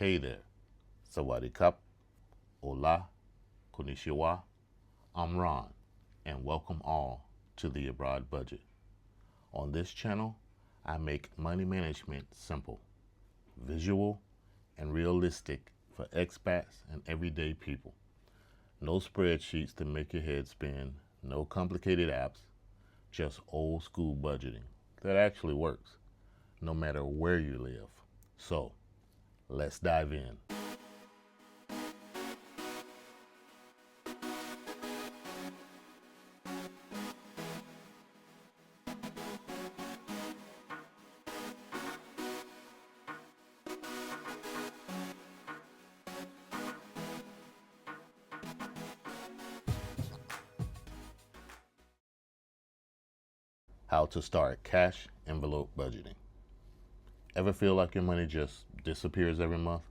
Hey there, Sawadee Cup, Hola, Konnichiwa, I'm Ron, and welcome all to the Abroad Budget. On this channel, I make money management simple, visual, and realistic for expats and everyday people. No spreadsheets to make your head spin, no complicated apps, just old school budgeting that actually works, no matter where you live. So, let's dive in. How to start cash envelope budgeting. Ever feel like your money just disappears every month?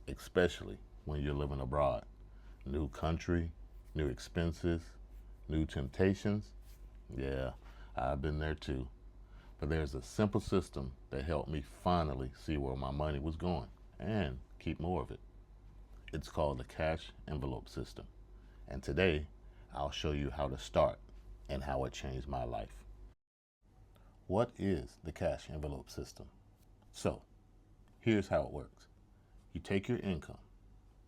Especially when you're living abroad. New country, new expenses, new temptations. Yeah, I've been there too. But there's a simple system that helped me finally see where my money was going and keep more of it. It's called the cash envelope system. And today, I'll show you how to start and how it changed my life. What is the cash envelope system? So, here's how it works. You take your income,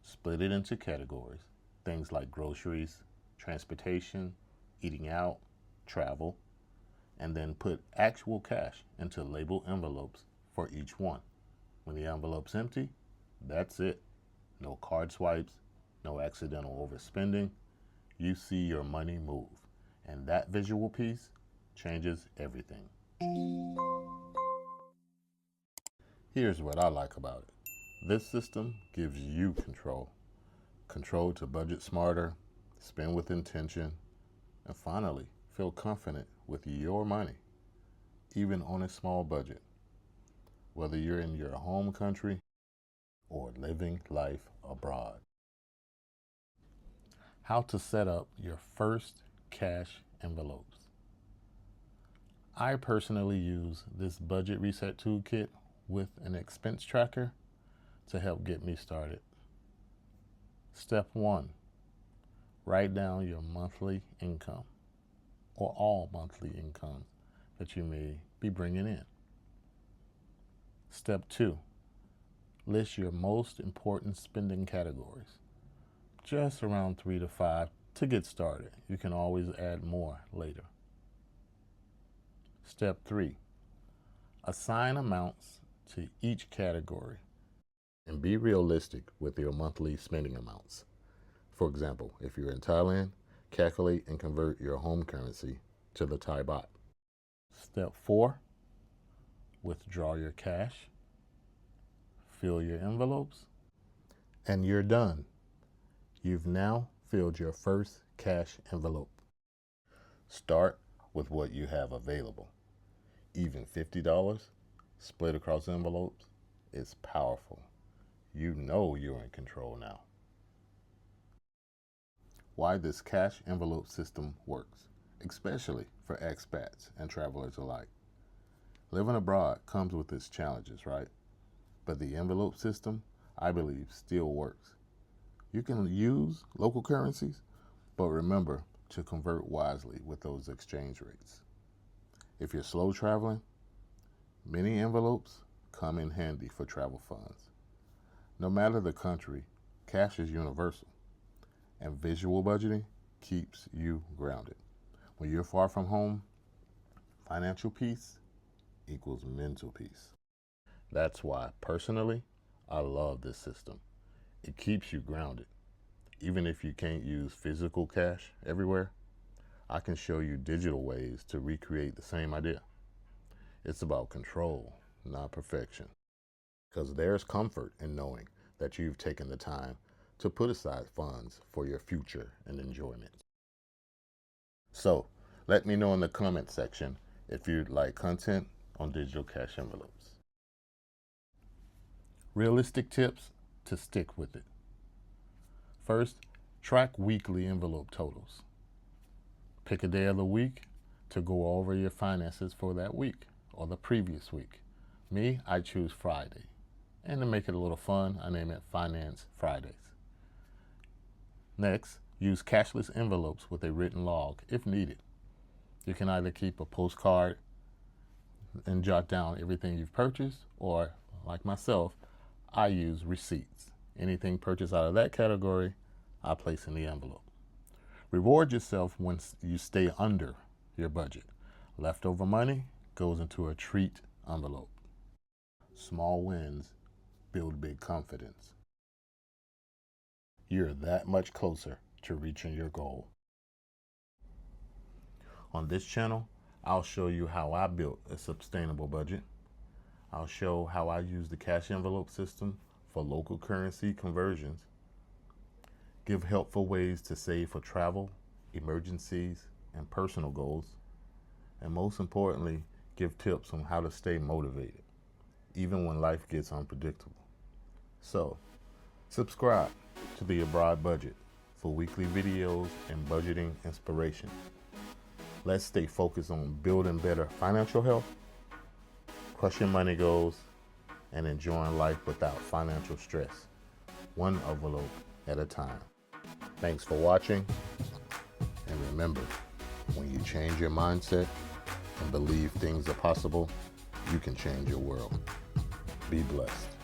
split it into categories, things like groceries, transportation, eating out, travel, and then put actual cash into labeled envelopes for each one. When the envelope's empty, that's it. No card swipes, no accidental overspending. You see your money move, and that visual piece changes everything. Here's what I like about it. This system gives you control. Control to budget smarter, spend with intention, and finally, feel confident with your money, even on a small budget. Whether you're in your home country or living life abroad. How to set up your first cash envelopes. I personally use this budget reset toolkit with an expense tracker to help get me started. Step 1, write down your monthly income or all monthly incomes that you may be bringing in. Step 2, list your most important spending categories, just around 3 to 5 to get started. You can always add more later. Step 3, assign amounts to each category and be realistic with your monthly spending amounts. For example, if you're in Thailand, calculate and convert your home currency to the Thai baht. Step 4, withdraw your cash, fill your envelopes, and you're done. You've now filled your first cash envelope. Start with what you have available. Even $50 split across envelopes is powerful. You know you're in control now. Why this cash envelope system works, especially for expats and travelers alike. Living abroad comes with its challenges, right? But the envelope system, I believe, still works. You can use local currencies, but remember to convert wisely with those exchange rates. If you're slow traveling, many envelopes come in handy for travel funds. No matter the country, cash is universal, and visual budgeting keeps you grounded. When you're far from home, financial peace equals mental peace. That's why, personally, I love this system. It keeps you grounded. Even if you can't use physical cash everywhere, I can show you digital ways to recreate the same idea. It's about control, not perfection. Because there's comfort in knowing that you've taken the time to put aside funds for your future and enjoyment. So, let me know in the comment section if you'd like content on digital cash envelopes. Realistic tips to stick with it. First, track weekly envelope totals. Pick a day of the week to go over your finances for that week or the previous week. Me, I choose Friday. And to make it a little fun, I name it Finance Fridays. Next, use cashless envelopes with a written log if needed. You can either keep a postcard and jot down everything you've purchased, or like myself, I use receipts. Anything purchased out of that category, I place in the envelope. Reward yourself when you stay under your budget. Leftover money goes into a treat envelope. Small wins build big confidence. You're that much closer to reaching your goal. On this channel, I'll show you how I built a sustainable budget. I'll show how I use the cash envelope system for local currency conversions, give helpful ways to save for travel, emergencies, and personal goals, and most importantly, give tips on how to stay motivated, even when life gets unpredictable. So, subscribe to the Abroad Budget for weekly videos and budgeting inspiration. Let's stay focused on building better financial health, crushing money goals, and enjoying life without financial stress, one envelope at a time. Thanks for watching, and remember, when you change your mindset and believe things are possible, you can change your world. Be blessed.